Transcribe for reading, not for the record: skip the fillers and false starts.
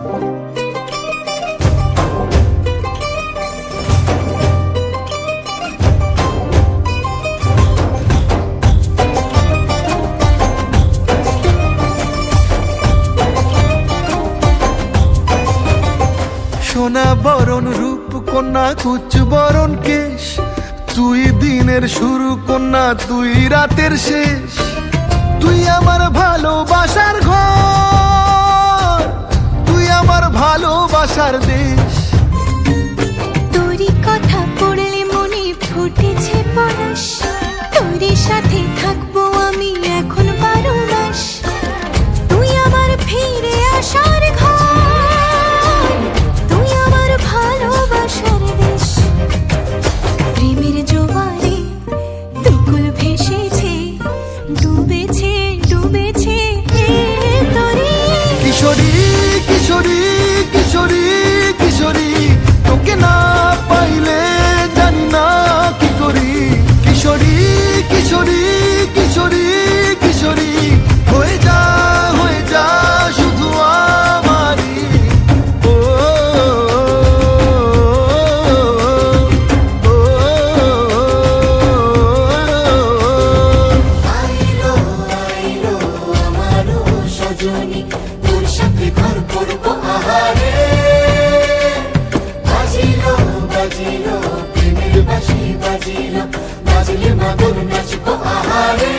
সোনা বরণ রূপ কন্যা কুচ বরণ কেশ, তুই দিনের শুরু কন্যা তুই রাতের শেষ। তুই আমার ভালোবাসার ঘর, তুই আমার ভালোবাসার দেশ। তোরই কথা পড়লে মনে ফুটেছে পরশ, তোরই সাথে থাকবো আমি এখন 12 মাস। তুই আমার ফিরে আসার ঘর, তুই আমার ভালোবাসার দেশ। প্রেমের জোয়ারে দুকুল ভেসেছে, ডুবেছে ডুবেছে তোরে। কিশোরী কিশোরী কিশোরী কিশোরী, তোকে না পাইলে জানি না কি করি। কিশোরী কিশোরী কিশোরী কিশোরী, হয়ে যা শুধু আমারই। ও আইলো আইলো আমারও সজনী, তোর সাথে ঘর করবো আহারে। বাজিলো বাজিলো প্রেমের বাঁশি বাজিলো, বাজলে মাদল নাচবো আহারে।